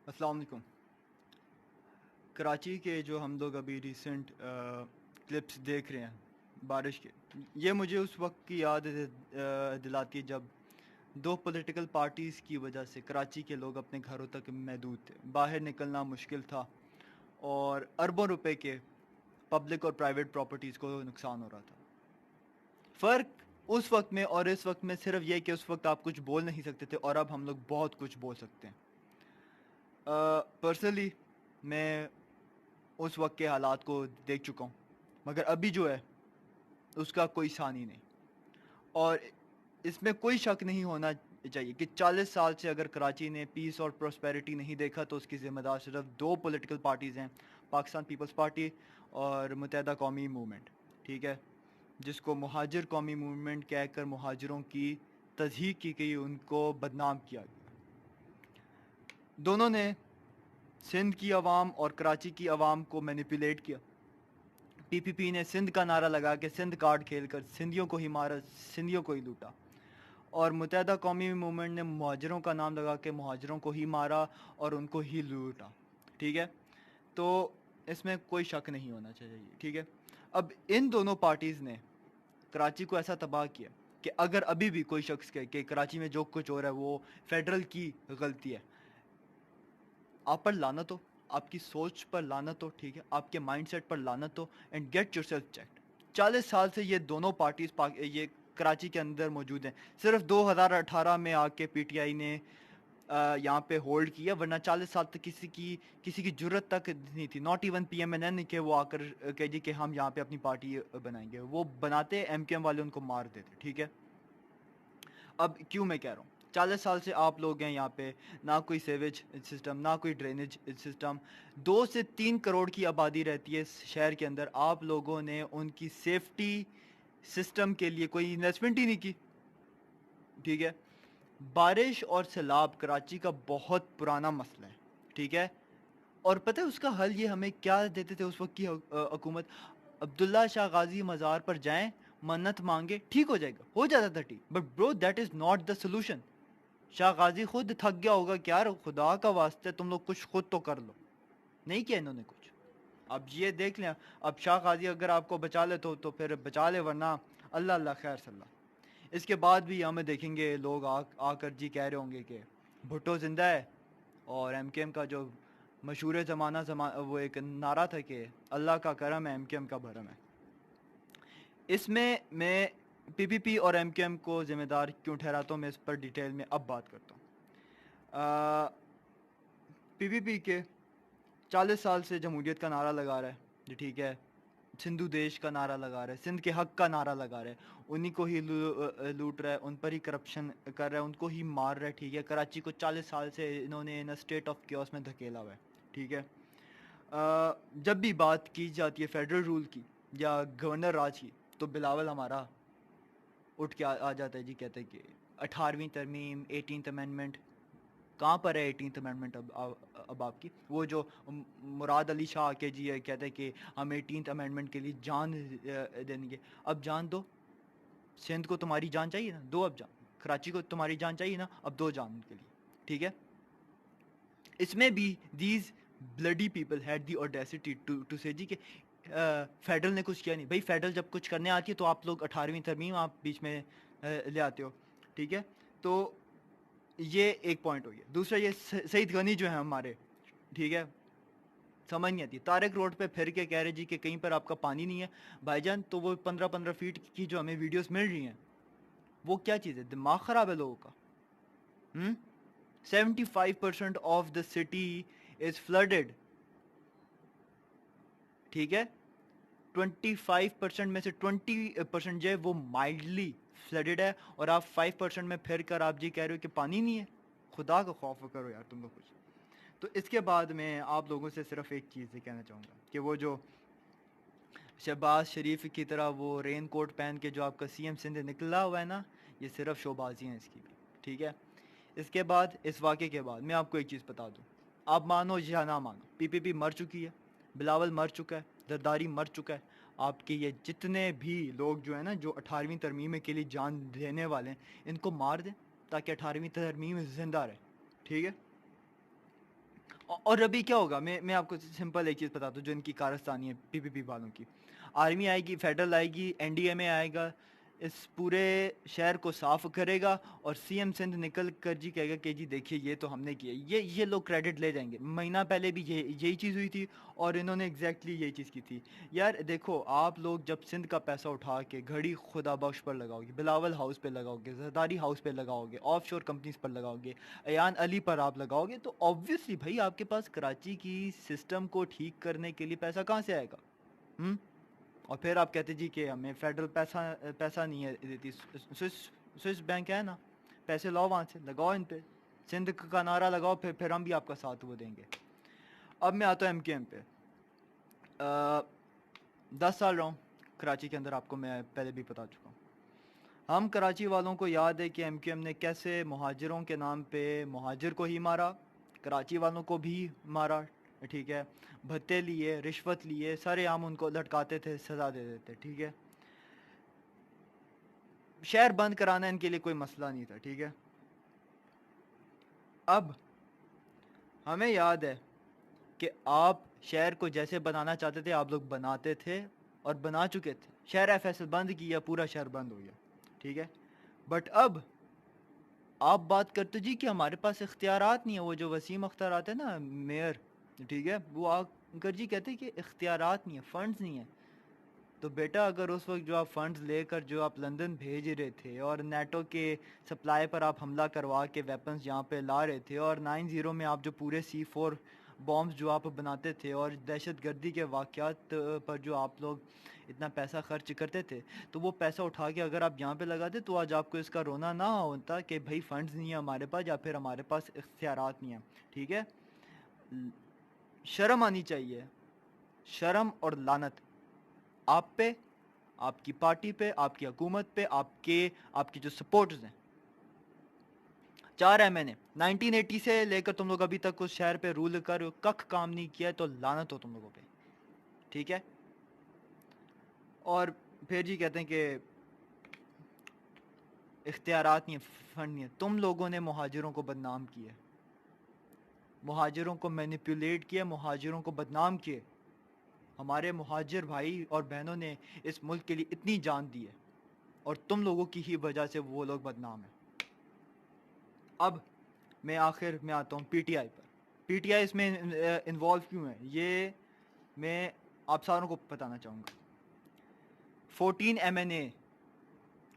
السلام علیکم۔ کراچی کے جو ہم لوگ ابھی ریسنٹ کلپس دیکھ رہے ہیں بارش کے، یہ مجھے اس وقت کی یاد دلاتی ہے جب دو پولیٹیکل پارٹیز کی وجہ سے کراچی کے لوگ اپنے گھروں تک محدود تھے، باہر نکلنا مشکل تھا اور اربوں روپے کے پبلک اور پرائیویٹ پراپرٹیز کو نقصان ہو رہا تھا۔ فرق اس وقت میں اور اس وقت میں صرف یہ کہ اس وقت آپ کچھ بول نہیں سکتے تھے اور اب ہم لوگ بہت کچھ بول سکتے ہیں۔ پرسنلی میں اس وقت کے حالات کو دیکھ چکا ہوں، مگر ابھی جو ہے اس کا کوئی ثانی نہیں، اور اس میں کوئی شک نہیں ہونا چاہیے کہ 40 سال سے اگر کراچی نے پیس اور پراسپیرٹی نہیں دیکھا تو اس کی ذمہ دار صرف دو پولیٹیکل پارٹیز ہیں، پاکستان پیپلز پارٹی اور متحدہ قومی موومنٹ، ٹھیک ہے، جس کو مہاجر قومی موومنٹ کہہ کر مہاجروں کی تضحیک کی گئی، ان کو بدنام کیا گیا۔ دونوں نے سندھ کی عوام اور کراچی کی عوام کو مینیپولیٹ کیا۔ پی پی پی نے سندھ کا نعرہ لگا کے سندھ کارڈ کھیل کر سندھیوں کو ہی مارا، سندھیوں کو ہی لوٹا، اور متحدہ قومی موومنٹ نے مہاجروں کا نام لگا کے مہاجروں کو ہی مارا اور ان کو ہی لوٹا، ٹھیک ہے۔ تو اس میں کوئی شک نہیں ہونا چاہیے، ٹھیک ہے۔ اب ان دونوں پارٹیز نے کراچی کو ایسا تباہ کیا کہ اگر ابھی بھی کوئی شخص کہے کہ کراچی میں جو کچھ ہو رہا ہے وہ فیڈرل کی غلطی ہے، آپ پر لانت ہو، آپ کی سوچ پر لانت ہو، ٹھیک ہے، آپ کے مائنڈ سیٹ پر لانت ہو، and get yourself checked. 40 سال سے یہ دونوں پارٹیز یہ کراچی کے اندر موجود ہیں، صرف 2018 میں آ کے پی ٹی آئی نے یہاں پہ ہولڈ کیا، ورنہ 40 سال تک کسی کی جرت تک نہیں تھی، not even P M N N کہ وہ آ کر کہ جی کہ ہم یہاں پہ اپنی پارٹی بنائیں گے، وہ بناتے ایم کیو ایم والے ان کو مار دیتے، ٹھیک ہے۔ اب کیوں میں کہہ رہا ہوں 40 سال سے آپ لوگ ہیں یہاں پہ، نہ کوئی سیویج سسٹم، نہ کوئی ڈرینیج سسٹم، 2 سے 3 کروڑ کی آبادی رہتی ہے اس شہر کے اندر، آپ لوگوں نے ان کی سیفٹی سسٹم کے لیے کوئی انویسٹمنٹ ہی نہیں کی، ٹھیک ہے۔ بارش اور سیلاب کراچی کا بہت پرانا مسئلہ ہے، ٹھیک ہے، اور پتہ ہے اس کا حل یہ ہمیں کیا دیتے تھے اس وقت کی حکومت؟ عبداللہ شاہ غازی مزار پر جائیں، منت مانگے، ٹھیک ہو جائے گا، ہو جاتا تھا ٹھیک، but bro that is not the solution. Shah Ghazi خود تھک گیا ہوگا کہ یار خدا کا واسطے تم لوگ کچھ خود تو کر لو، نہیں کیا انہوں نے کچھ۔ اب یہ دیکھ لیں، اب شاہ غازی اگر آپ کو بچا لے تو پھر بچا لے، ورنہ اللہ اللہ خیر صلی اللہ۔ اس کے بعد بھی ہمیں دیکھیں گے لوگ آ کر جی کہہ رہے ہوں گے کہ بھٹو زندہ ہے، اور ایم کے ایم کا جو مشہور زمانہ وہ ایک نعرہ تھا کہ اللہ کا کرم ہے، ایم کے ایم کا بھرم ہے۔ اس میں پی پی پی اور ایم کے ایم کو ذمہ دار کیوں ٹھہراتا ہوں، میں اس پر ڈیٹیل میں اب بات کرتا ہوں۔ پی پی پی کے 40 سال سے جمہوریت کا نعرہ لگا رہا ہے جی، ٹھیک ہے، سندھو دیش کا نعرہ لگا رہا ہے، سندھ کے حق کا نعرہ لگا رہا ہے، انہی کو ہی لوٹ رہا ہے، ان پر ہی کرپشن کر رہا ہے، ان کو ہی مار رہا ہے، ٹھیک ہے۔ کراچی کو 40 سال سے انہوں نے اسٹیٹ آف کیوس میں دھکیلا ہوا ہے، ٹھیک ہے۔ جب بھی بات کی جاتی ہے فیڈرل رول کی یا گورنر راج کی تو بلاول ہمارا اٹھ کے آ جاتا ہے جی، کہتے ہیں کہ 18ویں ترمیم، 18th امینڈمنٹ، کہاں پر ہے 18th امینڈمنٹ اب آپ کی؟ وہ جو مراد علی شاہ کے جی کہتے ہیں کہ ہم 18th امینڈمنٹ کے لیے جان دیں گے، اب جان دو، سندھ کو تمہاری جان چاہیے نا، دو اب جان، کراچی کو تمہاری جان چاہیے نا، اب دو جان ان کے لیے، ٹھیک ہے۔ اس میں بھی these bloody people had the audacity to say جی کہ فیڈرل نے کچھ کیا نہیں، بھائی فیڈرل جب کچھ کرنے آتی ہے تو آپ لوگ 18ویں ترمیم آپ بیچ میں لے آتے ہو، ٹھیک ہے۔ تو یہ ایک پوائنٹ ہو گیا۔ دوسرا یہ سعید غنی جو ہے ہمارے، ٹھیک ہے، سمجھ نہیں آتی، طارق روڈ پہ پھر کے کہہ رہے جی کہ کہیں پر آپ کا پانی نہیں ہے بھائی جان، تو وہ 15 فیٹ کی جو ہمیں ویڈیوز مل رہی ہیں وہ کیا چیز ہے؟ دماغ خراب ہے لوگوں کا۔ 75% of the city is flooded, ٹھیک ہے، 25% میں سے 20% جو ہے وہ مائلڈلی فلڈڈ ہے، اور آپ 5% میں پھر کر آپ جی کہہ رہے ہو کہ پانی نہیں ہے، خدا کا خوف کرو یار تم لوگ کچھ۔ تو اس کے بعد میں آپ لوگوں سے صرف ایک چیز کہنا چاہوں گا کہ وہ جو شہباز شریف کی طرح وہ رین کوٹ پہن کے جو آپ کا سی ایم سندھ نکلا ہوا ہے نا، یہ صرف شوبازی ہیں اس کی بھی، ٹھیک ہے۔ اس کے بعد، اس واقعے کے بعد میں آپ کو ایک چیز بتا دوں، آپ مانو یا نہ مانو، پی پی پی مر چکی ہے، بلاول مر چکا ہے، زرداری مر چکا ہے، آپ کے یہ جتنے بھی لوگ جو ہیں نا جو 18ویں ترمیم کے لیے جان دینے والے ہیں ان کو مار دیں تاکہ 18ویں ترمیم زندہ رہے، ٹھیک ہے۔ اور ابھی کیا ہوگا، میں آپ کو سمپل ایک چیز بتاتا ہوں جو ان کی کارستانی ہے پی پی پی والوں کی. آرمی آئے گی، فیڈرل آئے گی، این ڈی ایم اے آئے گا، اس پورے شہر کو صاف کرے گا، اور سی ایم سندھ نکل کر جی کہے گا کہ جی دیکھیے یہ تو ہم نے کیا. یہ لوگ کریڈٹ لے جائیں گے. مہینہ پہلے بھی یہی چیز ہوئی تھی، اور انہوں نے ایگزیکٹلی یہی چیز کی تھی. یار دیکھو، آپ لوگ جب سندھ کا پیسہ اٹھا کے گھڑی خدا بخش پر لگاؤ گے، بلاول ہاؤس پہ لگاؤ گے، زرداری ہاؤس پہ لگاؤ گے، آف شور کمپنیز پر لگاؤ گے، ایان علی پر آپ لگاؤ گے، تو آبویسلی بھائی آپ کے پاس کراچی کی سسٹم کو ٹھیک کرنے کے لیے پیسہ کہاں سے آئے گا؟ ہم اور پھر آپ کہتے جی کہ ہمیں فیڈرل پیسہ نہیں ہے دیتی. سوئس بینک ہے نا، پیسے لاؤ وہاں سے، لگاؤ ان پہ، سندھ کا نعرہ لگاؤ، پھر ہم بھی آپ کا ساتھ وہ دیں گے. اب میں آتا ہوں ایم کیو ایم پہ. 10 سال رہا ہوں کراچی کے اندر، آپ کو میں پہلے بھی بتا چکا ہوں. ہم کراچی والوں کو یاد ہے کہ ایم کیو ایم نے کیسے مہاجروں کے نام پہ مہاجر کو ہی مارا، کراچی والوں کو بھی مارا. ٹھیک ہے، بھتے لیے، رشوت لیے، سارے عام ان کو لٹکاتے تھے، سزا دے دیتے. ٹھیک ہے، شہر بند کرانا ان کے لیے کوئی مسئلہ نہیں تھا. ٹھیک ہے، اب ہمیں یاد ہے کہ آپ شہر کو جیسے بنانا چاہتے تھے آپ لوگ بناتے تھے اور بنا چکے تھے. شہر ایف ایس ایل بند کیا، پورا شہر بند ہو گیا. ٹھیک ہے، بٹ اب آپ بات کرتے جی کہ ہمارے پاس اختیارات نہیں ہے. وہ جو وسیم اختر آتے ہیں نا میئر، ٹھیک ہے، وہ آ کر جی کہتے ہیں کہ اختیارات نہیں ہے، فنڈز نہیں ہیں. تو بیٹا اگر اس وقت جو آپ فنڈز لے کر جو آپ لندن بھیج رہے تھے، اور نیٹو کے سپلائی پر آپ حملہ کروا کے ویپنز یہاں پہ لا رہے تھے، اور 9-0 میں آپ جو پورے C4 بامز جو آپ بناتے تھے، اور دہشت گردی کے واقعات پر جو آپ لوگ اتنا پیسہ خرچ کرتے تھے، تو وہ پیسہ اٹھا کے اگر آپ یہاں پہ لگاتے تو آج آپ کو اس کا رونا نہ ہوتا کہ بھائی فنڈز نہیں ہے ہمارے پاس، یا پھر ہمارے پاس اختیارات نہیں ہیں. ٹھیک ہے، شرم آنی چاہیے، شرم اور لعنت آپ پہ، آپ کی پارٹی پہ، آپ کی حکومت پہ، آپ کی جو سپورٹرز ہیں. 4 مہینے 1980 سے لے کر تم لوگ ابھی تک اس شہر پہ رول کر کک کام نہیں کیا ہے، تو لعنت ہو تم لوگوں پہ. ٹھیک ہے، اور پھر جی کہتے ہیں کہ اختیارات نہیں ہے، فنڈ نہیں ہے. تم لوگوں نے مہاجروں کو بدنام کیا، مہاجروں کو مینیپولیٹ کیا، مہاجروں کو بدنام کیے. ہمارے مہاجر بھائی اور بہنوں نے اس ملک کے لیے اتنی جان دی ہے، اور تم لوگوں کی ہی وجہ سے وہ لوگ بدنام ہیں. اب میں آخر میں آتا ہوں پی ٹی آئی پر. پی ٹی آئی اس میں انوالو کیوں ہے، یہ میں آپ ساروں کو بتانا چاہوں گا. 14 MNA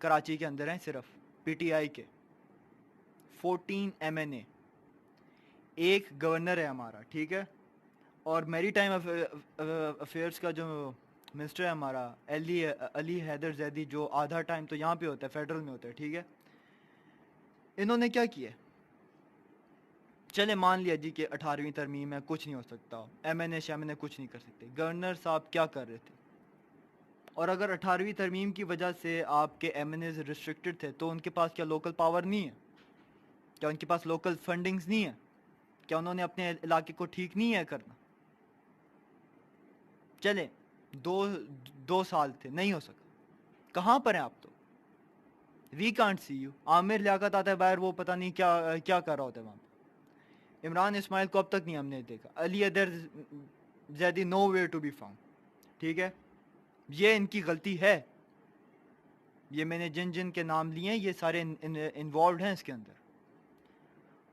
کراچی کے اندر ہیں صرف پی ٹی آئی کے. 14 MNA، ایک گورنر ہے ہمارا. ٹھیک ہے، اور میری ٹائم افیئرس کا جو منسٹر ہے ہمارا علی حیدر زیدی، جو آدھا ٹائم تو یہاں پہ ہوتا ہے، فیڈرل میں ہوتا ہے. ٹھیک ہے، انہوں نے کیا کیا؟ چلے مان لیا جی کہ 18ویں ترمیم ہے، کچھ نہیں ہو سکتا، MNA شیمنے کچھ نہیں کر سکتے. گورنر صاحب کیا کر رہے تھے؟ اور اگر 18ویں ترمیم کی وجہ سے آپ کے MNAs ریسٹرکٹڈ تھے، تو ان کے پاس کیا لوکل پاور نہیں ہے؟ کیا ان کے پاس لوکل فنڈنگز نہیں ہے؟ کیا انہوں نے اپنے علاقے کو ٹھیک نہیں ہے کرنا؟ چلے دو سال تھے، نہیں ہو سکا. کہاں پر ہیں آپ؟ تو we can't see you. Aamir Liaquat آتا ہے باہر، وہ پتہ نہیں کیا کر رہا ہوتا ہے وہاں پہ. عمران اسماعیل کو اب تک نہیں ہم نے دیکھا. علی ادر Zaidi nowhere to be found. ٹھیک ہے، یہ ان کی غلطی ہے. یہ میں نے جن کے نام لیے ہیں، یہ سارے انوالوڈ ہیں اس کے اندر.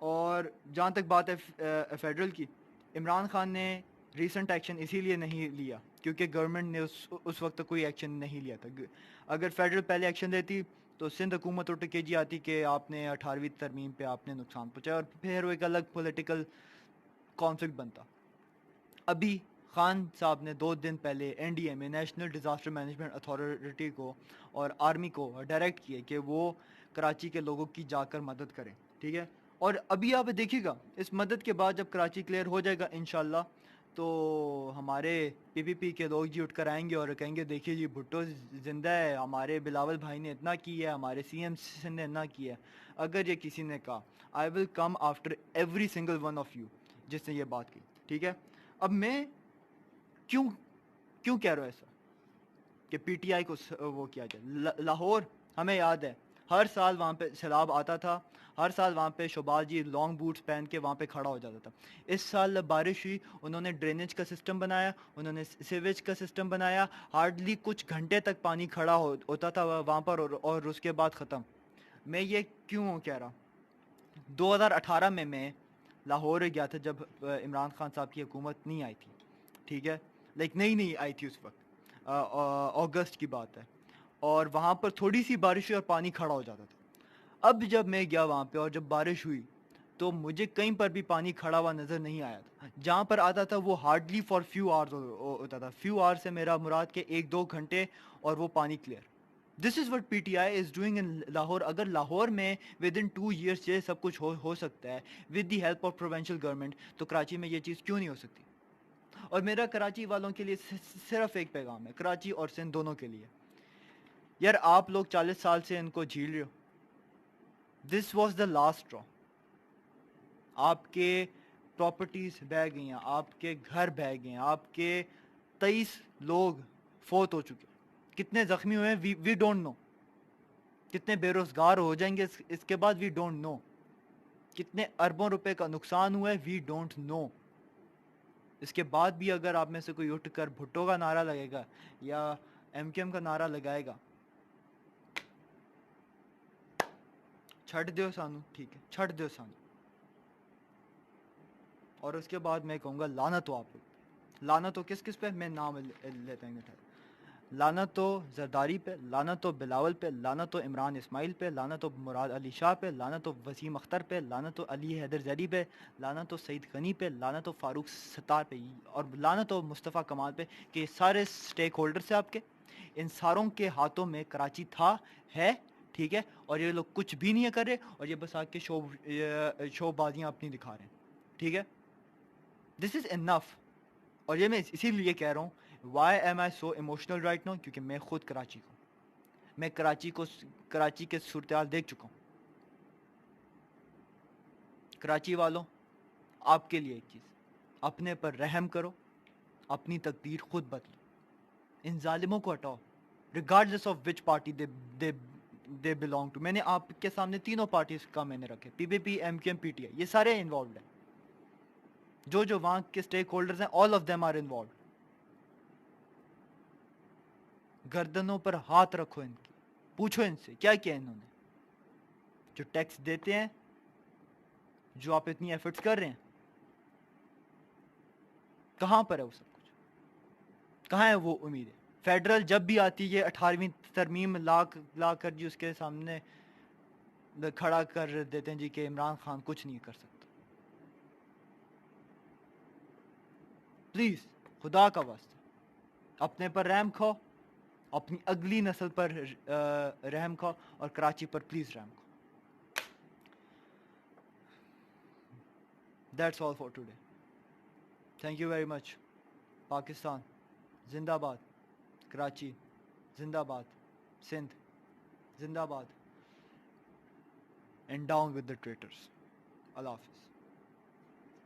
اور جہاں تک بات ہے فیڈرل کی، عمران خان نے ریسنٹ ایکشن اسی لیے نہیں لیا کیونکہ گورنمنٹ نے اس وقت کوئی ایکشن نہیں لیا تھا. اگر فیڈرل پہلے ایکشن لیتی تو سندھ حکومت اٹھ کے جی آتی کہ آپ نے 18ویں ترمیم پہ آپ نے نقصان پہنچایا، اور پھر وہ ایک الگ پولیٹیکل کانفلکٹ بنتا. ابھی خان صاحب نے 2 دن پہلے NDMA national disaster management authority کو اور آرمی کو ڈائریکٹ کیے کہ وہ کراچی کے لوگوں کی جا کر مدد کریں. ٹھیک ہے، اور ابھی آپ دیکھیے گا اس مدد کے بعد جب کراچی کلیئر ہو جائے گا انشاءاللہ، تو ہمارے PPP کے لوگ جی اٹھ کر آئیں گے اور کہیں گے دیکھیے جی بھٹو زندہ ہے، ہمارے بلاول بھائی نے اتنا کیا ہے، ہمارے CM نے اتنا کیا ہے. اگر یہ کسی نے کہا I will come after every single one of you جس نے یہ بات کی. ٹھیک ہے، اب میں کیوں کہہ رہا ہوں ایسا کہ پی ٹی آئی کو وہ کیا جائے. لاہور ہمیں یاد ہے ہر سال وہاں پہ سیلاب آتا تھا, ہر سال وہاں پہ شہباز جی لانگ بوٹس پہن کے وہاں پہ کھڑا ہو جاتا تھا. اس سال بارش ہوئی, انہوں نے ڈرینیج کا سسٹم بنایا, انہوں نے سیویج کا سسٹم بنایا, ہارڈلی کچھ گھنٹے تک پانی کھڑا ہوتا تھا وہاں پر, اور اس کے بعد ختم. میں یہ کیوں کہہ رہا ہوں, 2018 میں لاہور گیا تھا جب عمران خان صاحب کی حکومت نہیں آئی تھی, ٹھیک ہے, لائک نئی آئی تھی اس وقت, اگست کی بات ہے, اور وہاں پر تھوڑی سی بارش ہوئی اور پانی کھڑا ہو جاتا تھا. اب جب میں گیا وہاں پہ اور جب بارش ہوئی تو مجھے کہیں پر بھی پانی کھڑا ہوا نظر نہیں آیا تھا. جہاں پر آتا تھا وہ ہارڈلی فار فیو آورز ہوتا تھا. فیو آور سے میرا مراد کہ 1-2 گھنٹے اور وہ پانی clear. This is what P T I is doing in Lahore. اگر لاہور میں ود ان 2 years یہ سب کچھ ہو سکتا ہے with the help of provincial government, تو کراچی میں یہ چیز کیوں نہیں ہو سکتی؟ اور میرا کراچی والوں کے لیے صرف ایک پیغام ہے, کراچی اور سندھ دونوں کے لیے, یار آپ لوگ 40 سال سے ان کو جھیل رہے ہو. دس واز دا لاسٹ ڈرا. آپ کے پراپرٹیز بہ گئی ہیں, آپ کے گھر بہ گئے ہیں, آپ کے 23 لوگ فوت ہو چکے, کتنے زخمی ہوئے ہیں وی ڈونٹ نو, کتنے بے روزگار ہو جائیں گے اس کے بعد وی ڈونٹ نو, کتنے اربوں روپے کا نقصان ہوا ہے وی ڈونٹ نو. اس کے بعد بھی اگر آپ میں سے کوئی اٹھ کر بھٹو کا نعرہ لگے گا یا ایم کیو ایم کا نعرہ لگائے گا, چھٹ دیو سانو, ٹھیک ہے چھٹ دیو سانو. اور اس کے بعد میں کہوں گا لعنت ہو آپ لوگ, لعنت ہو کس پہ, میں نام لیتا ہوں, لعنت ہو زرداری پہ, لعنت ہو بلاول پہ, لعنت ہو عمران اسماعیل پہ, لعنت ہو مراد علی شاہ پہ, لعنت ہو وسیم اختر پہ, لعنت ہو علی حیدر زیدی پہ, لعنت ہو سعید غنی پہ, لعنت ہو فاروق ستار پہ, اور لعنت ہو مصطفیٰ کمال پہ, کہ یہ سارے سٹیک ہولڈرز ہیں آپ کے, ان ساروں کے ہاتھوں میں کراچی تھا, ہے, ٹھیک ہے, اور یہ لوگ کچھ بھی نہیں کر رہے, اور یہ بس آ کے شو بازیاں اپنی دکھا رہے ہیں, ٹھیک ہے. دس از انف. اور یہ میں اسی لیے کہہ رہا ہوں وائی ایم آئی سو ایموشنل رائٹ ناؤ, کیونکہ میں خود کراچی کو, میں کراچی کے صورتحال دیکھ چکا ہوں. کراچی والوں, آپ کے لیے ایک چیز, اپنے پر رحم کرو, اپنی تقدیر خود بدلو, ان ظالموں کو ہٹاؤ, regardless of which party they belong to. میں نے آپ کے سامنے تینوں پارٹیز کا میں نے رکھے, P P P, M Q M, P T I, یہ سارے انوالوڈ ہیں, جو وہاں کے اسٹیک ہولڈرز ہیں, all of them are involved. گردنوں پر ہاتھ رکھو ان کی, پوچھو ان سے کیا کیا انہوں نے, جو ٹیکس دیتے ہیں, جو آپ اتنی ایفرٹس کر رہے ہیں, کہاں پر ہے وہ سب کچھ, کہاں ہے وہ امیدیں. فیڈرل جب بھی آتی ہے 18ویں ترمیم لا کر جی اس کے سامنے کھڑا کر دیتے ہیں جی کہ عمران خان کچھ نہیں کر سکتا. پلیز خدا کا واسطہ اپنے پر رحم کھاؤ, اپنی اگلی نسل پر رحم کھاؤ, اور کراچی پر پلیز رحم کھاؤ. That's all for today. Thank you very much. Pakistan زندہ باد, کراچی زندہ باد, سندھ زندہ باد, اینڈ ڈاؤن ود دا ٹریٹرز. اللہ حافظ.